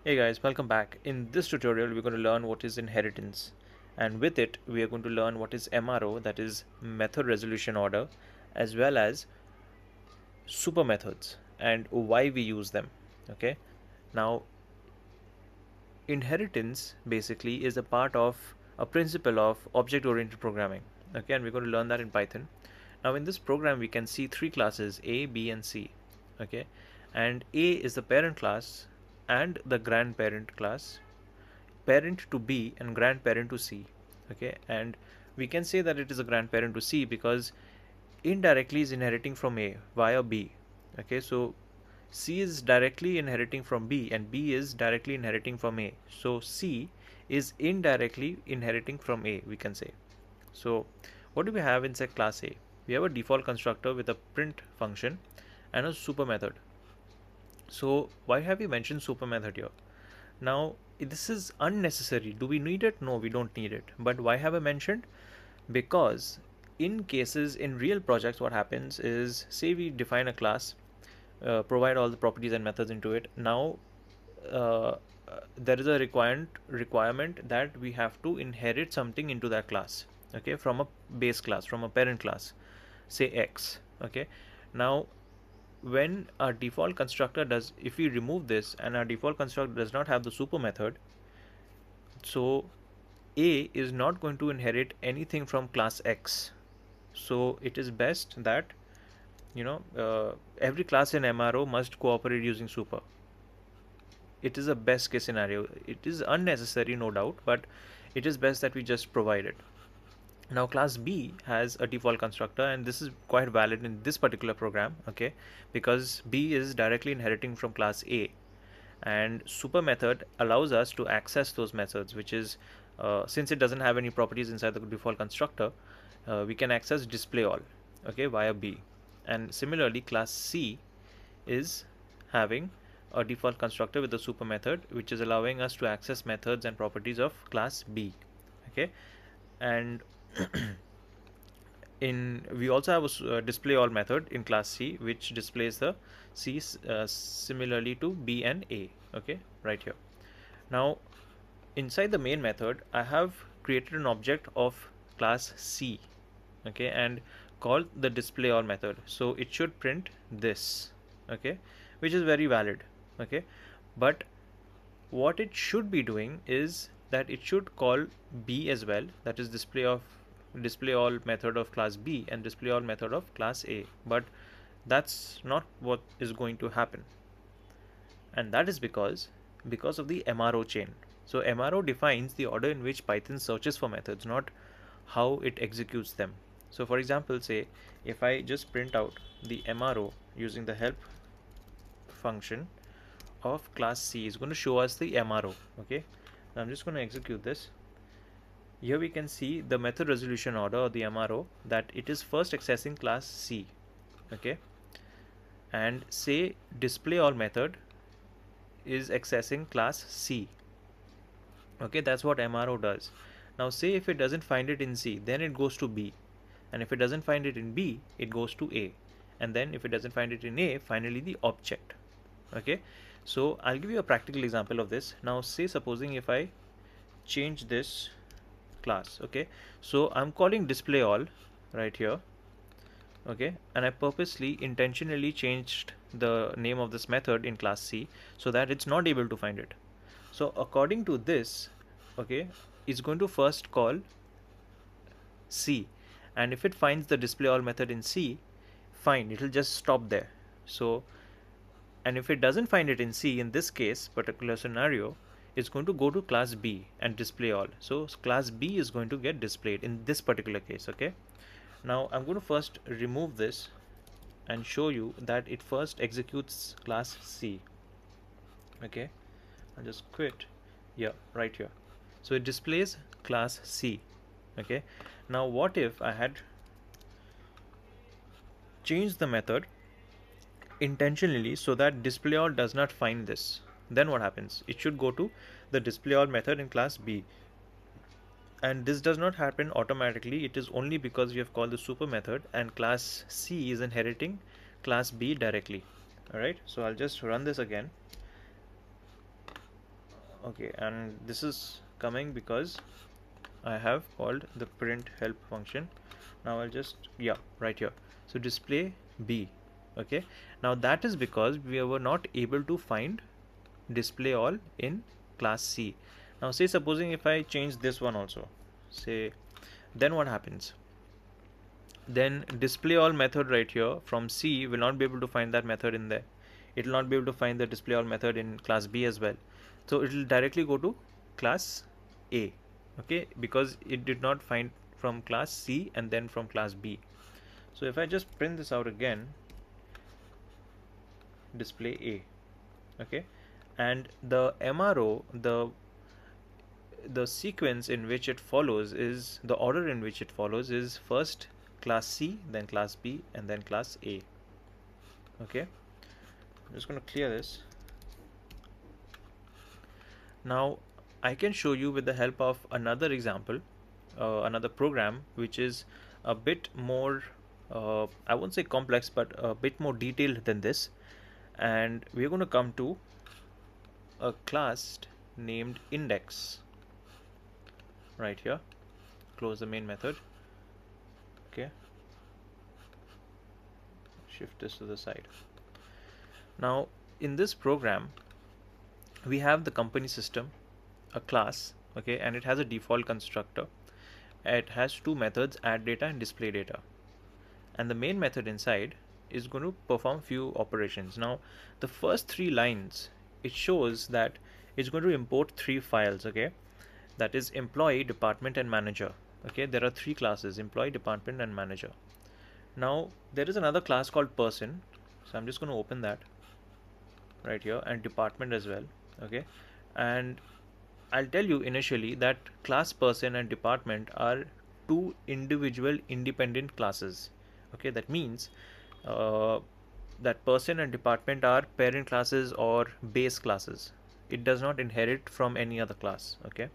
Hey guys, welcome back. In this tutorial, we're going to learn what is inheritance, and with it, we are going to learn what is MRO, that is method resolution order, as well as super methods and why we use them. Okay, now inheritance basically is a part of a principle of object oriented programming. Okay, and we're going to learn that in Python. Now, in this program, we can see three classes A, B, and C. Okay, and A is the parent class and the grandparent class, parent to B and grandparent to C. Okay, and we can say that it is a grandparent to C because indirectly is inheriting from A via B. Okay, so C is directly inheriting from B and B is directly inheriting from A. So C is indirectly inheriting from A, we can say. So what do we have inside class A? We have a default constructor with a print function and a super method. So why have we mentioned super method here? Now, this is unnecessary. Do we need it? No, we don't need it. But why have I mentioned? Because in cases in real projects, what happens is, say we define a class, provide all the properties and methods into it. Now, uh, there is a requirement that we have to inherit something into that class. Okay, from a base class, from a parent class, say X. Okay, now when our default constructor does, if we remove this and our default constructor does not have the super method, so A is not going to inherit anything from class X. So it is best that every class in MRO must cooperate using super. It is a best case scenario. It is unnecessary, no doubt, but it is best that we just provide it. Now class B has a default constructor, and this is quite valid in this particular program, okay, because B is directly inheriting from class A, and super method allows us to access those methods, which is since it doesn't have any properties inside the default constructor, we can access display all, okay, via B. And similarly class C is having a default constructor with the super method, which is allowing us to access methods and properties of class B. Okay, and in we also have a display all method in class C, which displays the C similarly to B and A. Okay, right here. Now inside the main method, I have created an object of class C, okay, and called the display all method. So it should print this, okay, which is very valid. Okay, but what it should be doing is that it should call B as well, that is display all method of class B and display all method of class A, but that's not what is going to happen, and that is because of the MRO chain. So MRO defines the order in which Python searches for methods, not how it executes them. So for example, say if I just print out the MRO using the help function of class C, is going to show us the MRO. Okay, now I'm just going to execute this. Here we can see the method resolution order, or the MRO, that it is first accessing class C. Okay, and say display all method is accessing class C. Okay, that's what MRO does. Now say if it doesn't find it in C, then it goes to B, and if it doesn't find it in B, it goes to A, and then if it doesn't find it in A, finally the object. Okay, so I'll give you a practical example of this. Now say supposing if I change this class, okay, so I'm calling display all right here, okay, and I purposely intentionally changed the name of this method in class C so that it's not able to find it. So according to this, okay, it's going to first call C, and if it finds the display all method in C, fine, it'll just stop there. So, and if it doesn't find it in C, in this case particular scenario, it's going to go to class B and display all. So class B is going to get displayed in this particular case. Okay, now I'm going to first remove this and show you that it first executes class C. Okay, I'll just quit. Yeah, right here. So it displays class C. Okay, now what if I had changed the method intentionally so that display all does not find this? Then what happens? It should go to the display all method in class B, and this does not happen automatically. It is only because we have called the super method and class C is inheriting class B directly. Alright, so I'll just run this again. Okay, and this is coming because I have called the print help function. Now I'll just, yeah, right here. So display B. Okay, now that is because we were not able to find display all in class C. Now say supposing if I change this one also, say, then what happens? Then display all method right here from C will not be able to find that method in there. It will not be able to find the display all method in class B as well. So it will directly go to class A. Okay, because it did not find from class C and then from class B. So if I just print this out again, display A. Okay, and the MRO, the sequence in which it follows is, the order in which it follows is first class C, then class B, and then class A. Okay, I'm just going to clear this. Now I can show you with the help of another example, another program which is a bit more, I won't say complex, but a bit more detailed than this. And we're going to come to a class named index right here. Close the main method. Okay, shift this to the side. Now in this program we have the company system, a class, okay, and it has a default constructor. It has two methods, add data and display data, and the main method inside is going to perform few operations. Now the first three lines, it shows that it's going to import three files, okay, that is employee, department and manager. Okay, there are three classes, employee, department and manager. Now there is another class called person, so I'm just going to open that right here, and department as well. Okay, and I'll tell you initially that class person and department are two individual independent classes. Okay, that means uh, that person and department are parent classes or base classes. It does not inherit from any other class. Okay,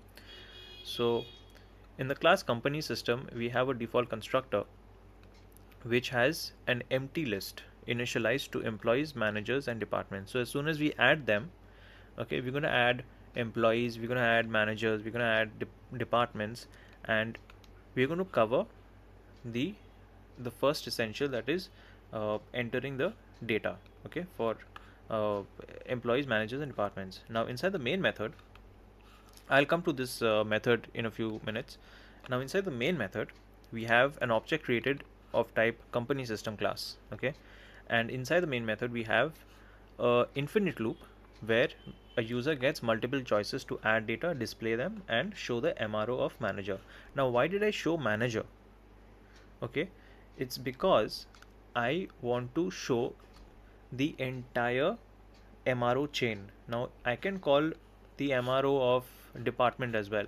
so in the class company system we have a default constructor which has an empty list initialized to employees, managers and departments. So as soon as we add them, okay, we're going to add employees, we're going to add managers, we're going to add departments, and we're going to cover the first essential, that is entering the data, okay, for employees, managers and departments. Now inside the main method, I'll come to this method in a few minutes. Now inside the main method we have an object created of type company system class, okay, and inside the main method we have a infinite loop where a user gets multiple choices to add data, display them and show the MRO of manager. Now why did I show manager? Okay, it's because I want to show the entire MRO chain. Now I can call the MRO of department as well,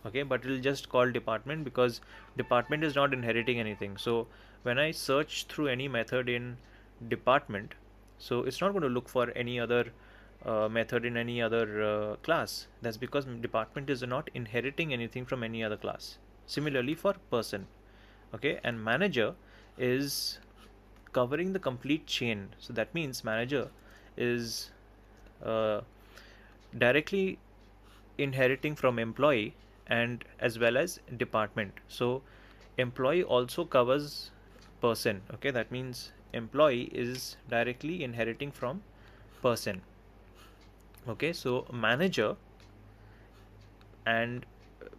okay, but it'll just call department because department is not inheriting anything. So when I search through any method in department, so it's not going to look for any other method in any other class. That's because department is not inheriting anything from any other class. Similarly for person, okay, and manager is covering the complete chain. So that means manager is uh, directly inheriting from employee and as well as department. So employee also covers person, okay, that means employee is directly inheriting from person. Okay, so manager and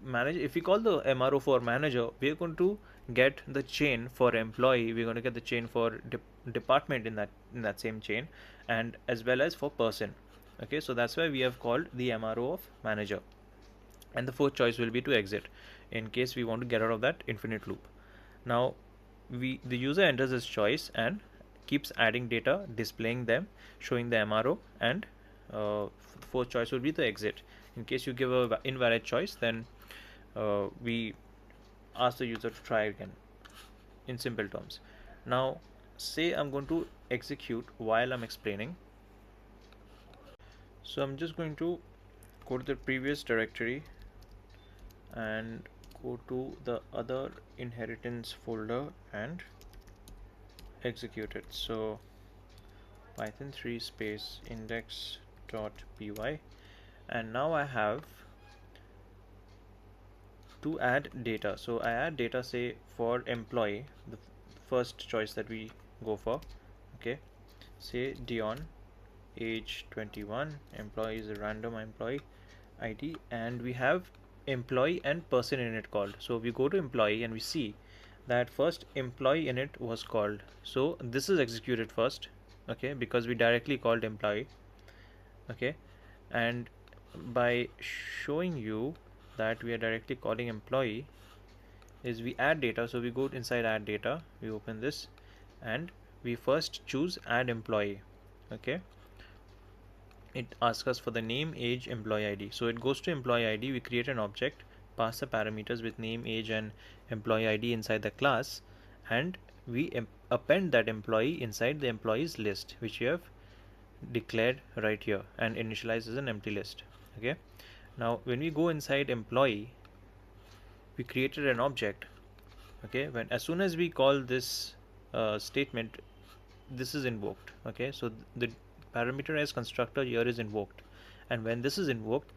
manager, if we call the MRO for manager, we are going to get the chain for employee, we're going to get the chain for department in that same chain, and as well as for person. Okay, so that's why we have called the MRO of manager, and the fourth choice will be to exit in case we want to get out of that infinite loop. Now the user enters his choice and keeps adding data, displaying them, showing the MRO, and fourth choice will be the exit. In case you give a invalid choice, then we ask the user to try again, in simple terms. Now say I'm going to execute while I'm explaining. So I'm just going to go to the previous directory and go to the other inheritance folder and execute it. So python 3 space index.py, and now I have to add data. So I add data, say for employee, the first choice that we go for. Okay, say Dion, age 21, employee is a random employee ID, and we have employee and person in it called. So we go to employee and we see that first employee in it was called. So this is executed first, okay, because we directly called employee. Okay, and by showing you that we are directly calling employee is we add data. So we go inside add data, we open this, and we first choose add employee. Okay, it asks us for the name, age, employee ID. So it goes to employee ID, we create an object, pass the parameters with name, age and employee ID inside the class, and we append that employee inside the employees list, which we have declared right here and initialize as an empty list. Okay, now when we go inside employee, we created an object. Okay, when as soon as we call this statement, this is invoked. Okay, so the parameterized constructor here is invoked, and when this is invoked,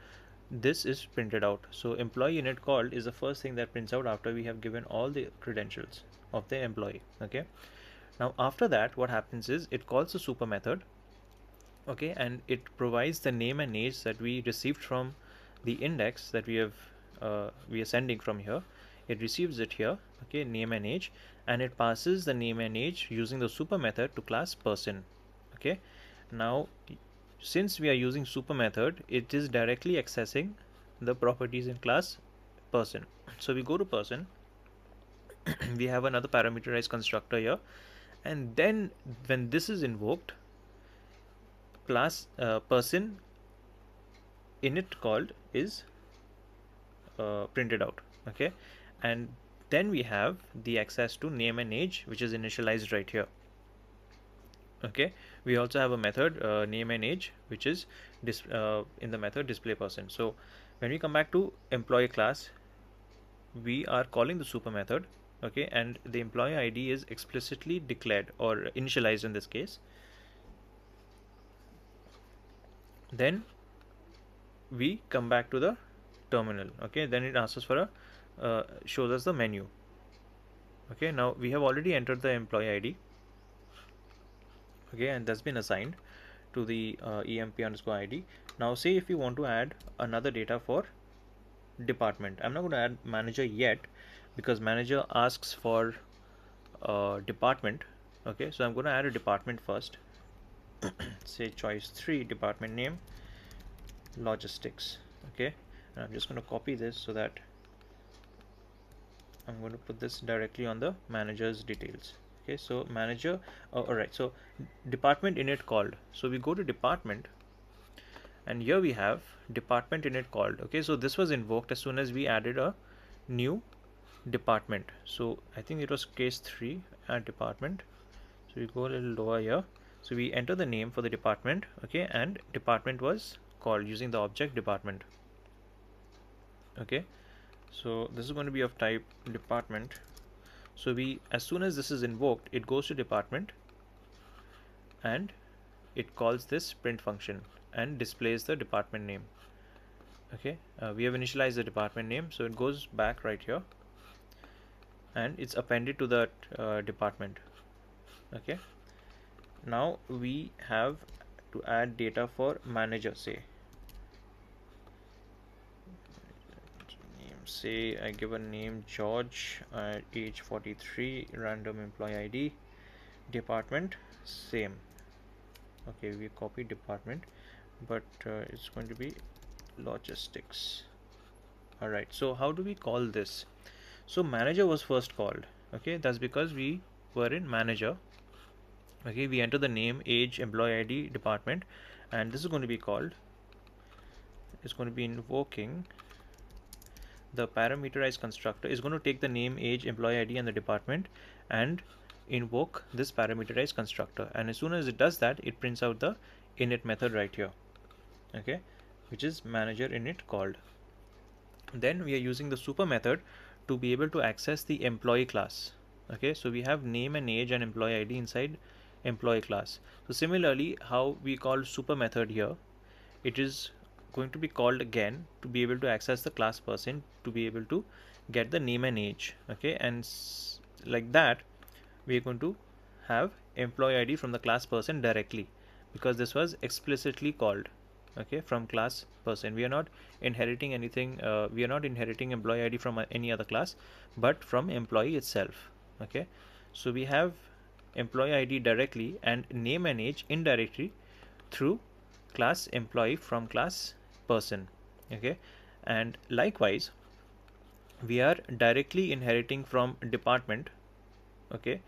this is printed out. So employee init called is the first thing that prints out after we have given all the credentials of the employee. Okay, now after that what happens is it calls a super method. Okay, and it provides the name and age that we received from the index that we are sending from here. It receives it here, okay, name and age, and it passes the name and age using the super method to class person. Okay, now since we are using super method, it is directly accessing the properties in class person. So we go to person, we have another parameterized constructor here, and then when this is invoked, class person init called is printed out. Okay, and then we have the access to name and age, which is initialized right here. Okay, we also have a method name and age, which is in the method display person. So when we come back to employee class, we are calling the super method. Okay, and the employee ID is explicitly declared or initialized in this case. Then we come back to the terminal. Okay, then it asks us for a shows us the menu. Okay, now we have already entered the employee ID. Okay, and that's been assigned to the emp underscore id. Now say if you want to add another data for department, I'm not going to add manager yet because manager asks for department. Okay, so I'm going to add a department first. Say choice 3, department name logistics. Okay, and I'm just going to copy this so that I'm going to put this directly on the manager's details. Okay, so manager, alright, so department init called. So we go to department, and here we have department init called. Okay, so this was invoked as soon as we added a new department. So I think it was case 3 at department. So we go a little lower here. So we enter the name for the department. Okay, and department was called using the object department. Okay, so this is going to be of type department. So we, as soon as this is invoked, it goes to department and it calls this print function and displays the department name. Okay, we have initialized the department name, so it goes back right here and it's appended to that department. Okay, now we have to add data for manager. Say I give a name George, age 43, random employee ID, department same. Okay, we copy department, but it's going to be logistics. Alright, so how do we call this? So manager was first called. Okay, that's because we were in manager. Okay, we enter the name, age, employee ID, department, and this is going to be called, it's going to be invoking the parameterized constructor is going to take the name, age, employee ID and the department and invoke this parameterized constructor, and as soon as it does that, it prints out the init method right here. Okay, which is manager init called. Then we are using the super method to be able to access the employee class. Okay, so we have name and age and employee ID inside employee class. So similarly, how we call super method here, it is going to be called again to be able to access the class person, to be able to get the name and age. Okay, and like that we are going to have employee ID from the class person directly, because this was explicitly called, okay, from class person. We are not inheriting anything, we are not inheriting employee ID from any other class, but from employee itself. Okay, so we have employee ID directly and name and age indirectly through class employee from class person. Okay, and likewise we are directly inheriting from department. Okay,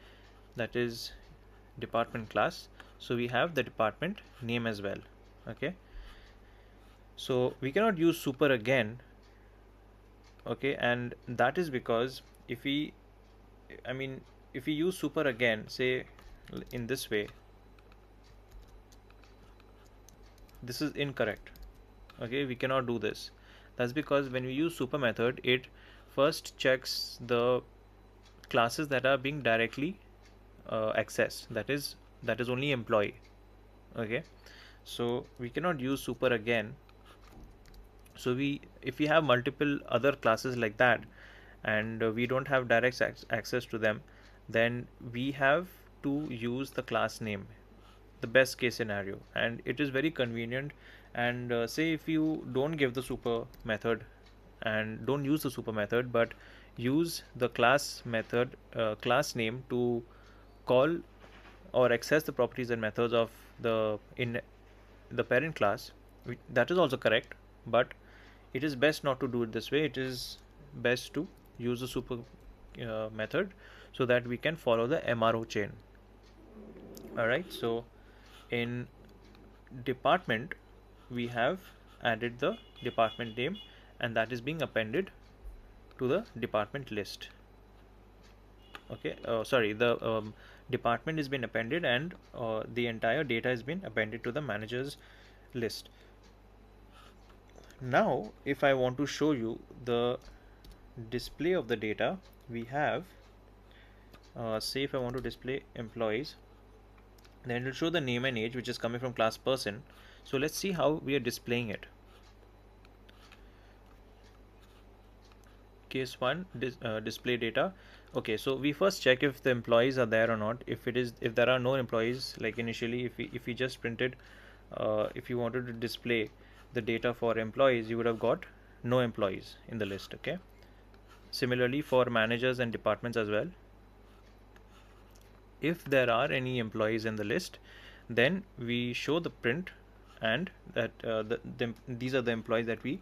that is department class, so we have the department name as well. Okay, so we cannot use super again. Okay, and that is because if we, I mean, if we use super again, say in this way, this is incorrect. Okay, we cannot do this. That's because when we use super method, it first checks the classes that are being directly accessed, that is only employee. Okay, so we cannot use super again. So we, if we have multiple other classes like that, and we don't have direct access to them, then we have to use the class name, the best case scenario, and it is very convenient. And say if you don't give the super method and don't use the super method, but use the class method, class name to call or access the properties and methods of the in the parent class, that is also correct, but it is best not to do it this way. It is best to use the super method, so that we can follow the MRO chain. Alright, so in department we have added the department name, and that is being appended to the department list. Okay, sorry, the department has been appended, and the entire data has been appended to the manager's list. Now if I want to show you the display of the data, we have say if I want to display employees, then it will show the name and age which is coming from class person. So let's see how we are displaying it. Case 1, display data. Okay, so we first check if the employees are there or not. If there are no employees, like initially if we just printed, if you wanted to display the data for employees, you would have got no employees in the list. Okay, similarly for managers and departments as well, if there are any employees in the list, then we show the print, and that these are the employees that we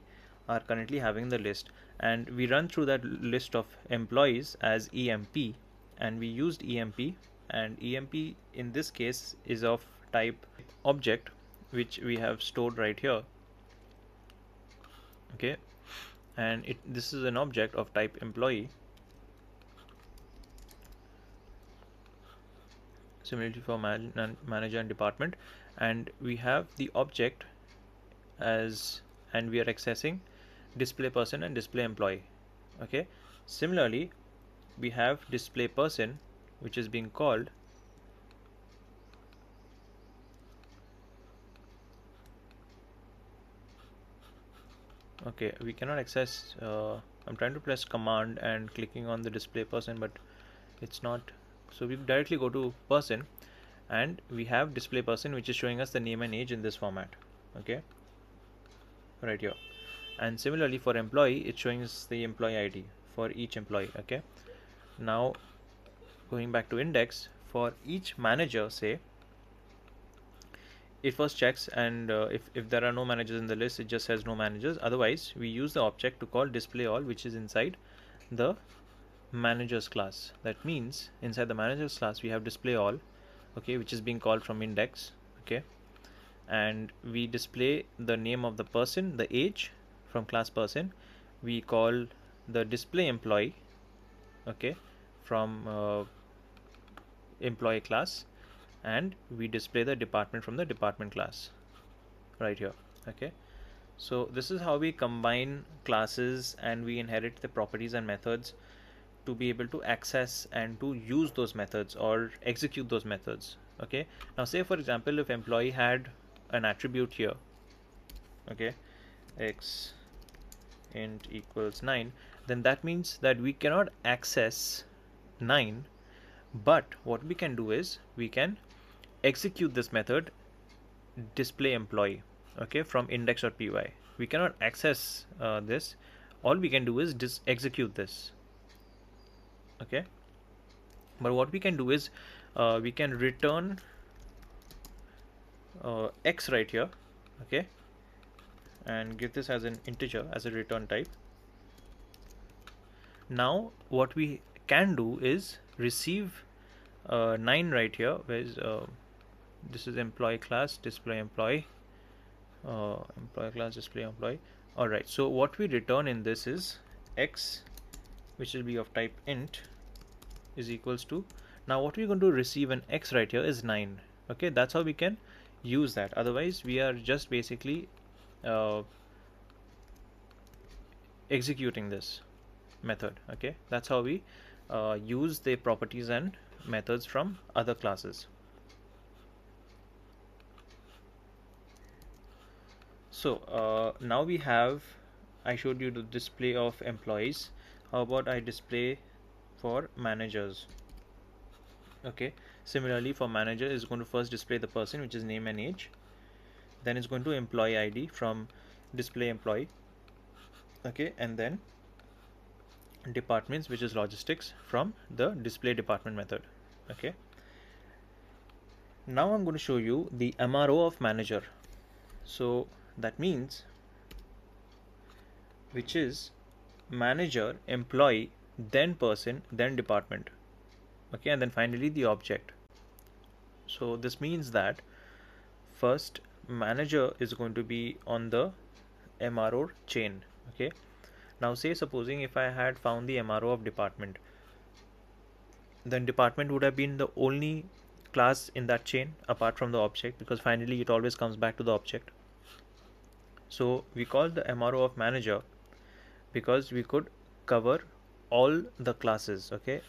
are currently having in the list, and we run through that list of employees as EMP, and we used EMP, and EMP in this case is of type object, which we have stored right here. Okay, and this is an object of type employee. Similarly for manager and department, and we have the object as, and we are accessing display person and display employee. Okay, similarly we have display person, which is being called. Okay, we cannot access, I'm trying to press command and clicking on the display person, but it's not. So we directly go to person, and we have display person, which is showing us the name and age in this format. Okay, right here. And similarly for employee, it's showing us the employee ID for each employee. Okay, now going back to index, for each manager, say it first checks, and if there are no managers in the list, it just says no managers. Otherwise we use the object to call display all, which is inside the managers class. That means inside the managers class we have display all, okay, which is being called from index. Okay, and we display the name of the person, the age from class person. We call the display employee, okay, from employee class, and we display the department from the department class right here. Okay, so this is how we combine classes, and we inherit the properties and methods to be able to access and to use those methods or execute those methods. Okay, now say for example if employee had an attribute here, okay, x int equals 9, then that means that we cannot access 9, but what we can do is we can execute this method display employee, okay, from index.py. We cannot access this. All we can do is execute this, okay. But what we can do is we can return x right here, okay, and give this as an integer as a return type. Now what we can do is receive 9 right here, where is this is employee class display employee, employee class display employee. All right, so what we return in this is x, which will be of type int, is equals to, now what we're going to receive an x right here is 9, okay. That's how we can use that. Otherwise we are just basically executing this method, okay. That's how we use the properties and methods from other classes. So now we have, I showed you the display of employees. How about I display for managers? Okay, similarly for manager is going to first display the person, which is name and age. Then it's going to employee ID from display employee, okay, and then departments, which is logistics, from the display department method, okay. Now I'm going to show you the MRO of manager. So that means, which is manager, employee, then person, then department, okay, and then finally the object. So this means that first manager is going to be on the MRO chain, okay. Now say supposing if I had found the MRO of department, then department would have been the only class in that chain apart from the object, because finally it always comes back to the object. So we call the MRO of manager because we could cover all the classes, okay.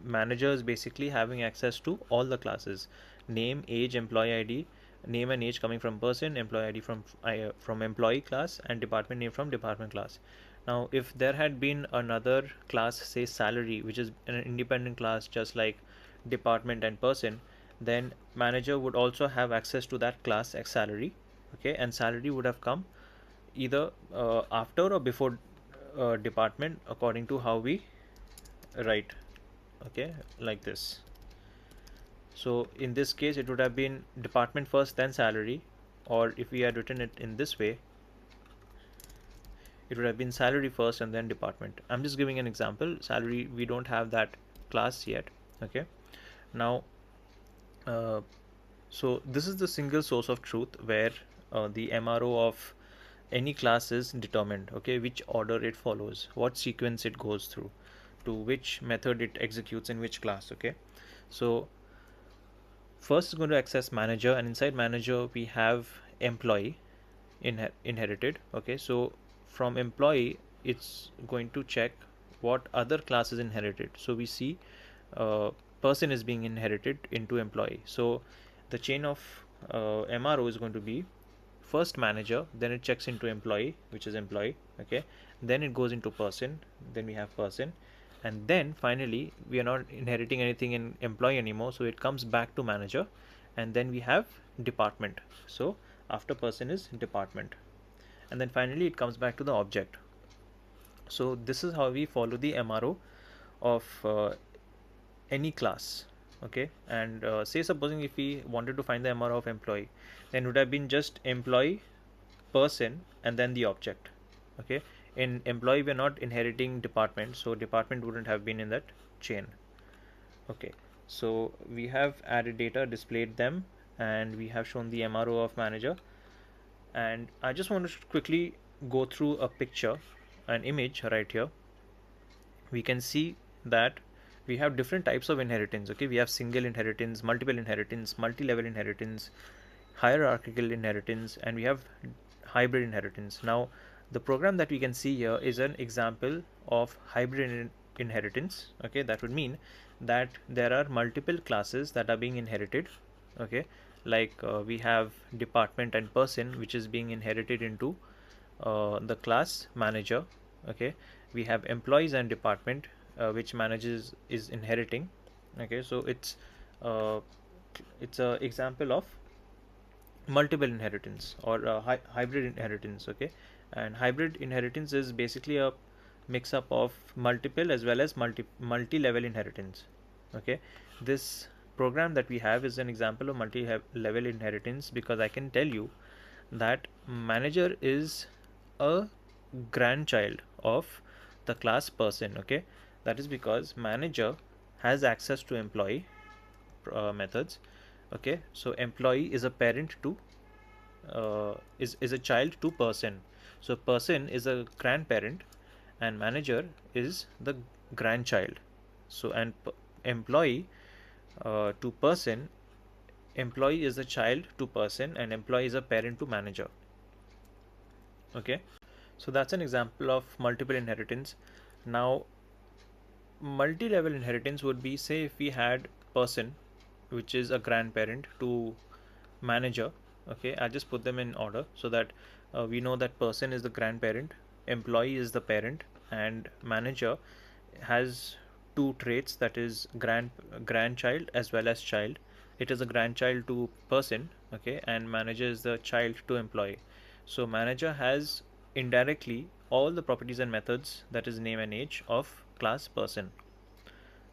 Manager is basically having access to all the classes: name, age, employee ID, name and age coming from person, employee ID from employee class, and department name from department class. Now if there had been another class, say salary, which is an independent class just like department and person, then manager would also have access to that class X salary, okay, and salary would have come either after or before department, according to how we write, okay, like this. So in this case it would have been department first then salary, or if we had written it in this way, it would have been salary first and then department. I'm just giving an example. Salary, we don't have that class yet, okay. Now so this is the single source of truth where the MRO of any class is determined, okay, which order it follows, what sequence it goes through, to which method it executes in which class, okay. So first is going to access manager, and inside manager we have employee inherited, okay. So from employee it's going to check what other class is inherited. So we see person is being inherited into employee. So the chain of MRO is going to be first manager, then it checks into employee, which is employee, okay, then it goes into person, then we have person, and then finally we are not inheriting anything in employee anymore, so it comes back to manager, and then we have department. So after person is department, and then finally it comes back to the object. So this is how we follow the MRO of any class, okay. And say supposing if we wanted to find the MRO of employee, then it would have been just employee, person, and then the object, okay. In employee we are not inheriting department, so department wouldn't have been in that chain, okay. So we have added data, displayed them, and we have shown the MRO of manager. And I just want to quickly go through a picture, an image right here. We can see that we have different types of inheritance, okay. We have single inheritance, multiple inheritance, multi-level inheritance, hierarchical inheritance, and we have hybrid inheritance. Now the program that we can see here is an example of hybrid inheritance, okay. That would mean that there are multiple classes that are being inherited, okay. Like we have department and person, which is being inherited into the class manager. Okay, we have employees and department, which manages is inheriting. Okay, so uh, it's a example of multiple inheritance or hybrid inheritance. Okay, and hybrid inheritance is basically a mix up of multiple as well as multi-level inheritance. Okay, this program that we have is an example of multi-level inheritance, because I can tell you that manager is a grandchild of the class person. Okay, that is because manager has access to employee methods. Okay, so employee is a parent to is a child to person. So person is a grandparent and manager is the grandchild. So and employee to person, employee is a child to person and employee is a parent to manager. Okay, so that's an example of multiple inheritance. Now multi-level inheritance would be, say if we had person which is a grandparent to manager. Okay, I just put them in order so that we know that person is the grandparent, employee is the parent, and manager has two traits, that is grandchild as well as child. It is a grandchild to person. Okay, and manager is the child to employee. So manager has indirectly all the properties and methods, that is name and age, of class person.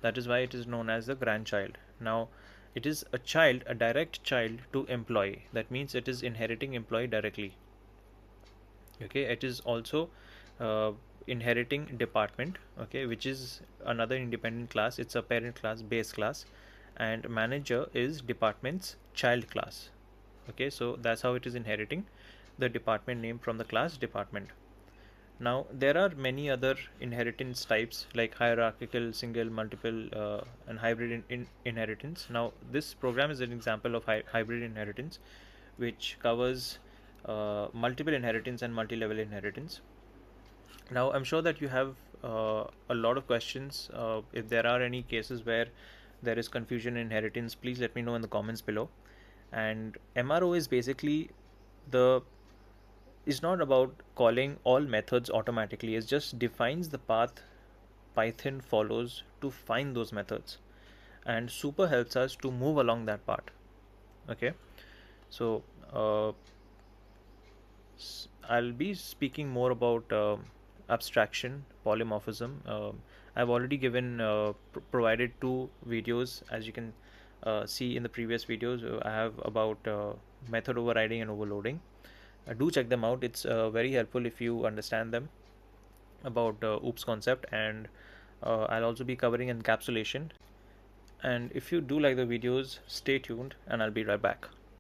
That is why it is known as the grandchild. Now it is a child, a direct child to employee. That means it is inheriting employee directly. Okay, it is also uh, inheriting department. Okay, which is another independent class. It's a parent class, base class, and manager is department's child class. Okay, so that's how it is inheriting the department name from the class department. Now, there are many other inheritance types like hierarchical, single, multiple, and hybrid inheritance. Now, this program is an example of hybrid inheritance, which covers multiple inheritance and multi-level inheritance. Now, I'm sure that you have a lot of questions. If there are any cases where there is confusion in inheritance, please let me know in the comments below. And MRO is basically the is not about calling all methods automatically. It just defines the path Python follows to find those methods, and super helps us to move along that path. Okay, so uh, I'll be speaking more about abstraction, polymorphism. I've already given provided two videos, as you can see in the previous videos. I have about method overriding and overloading. Do check them out. It's very helpful if you understand them about OOPS concept, and I'll also be covering encapsulation. And if you do like the videos, stay tuned and I'll be right back.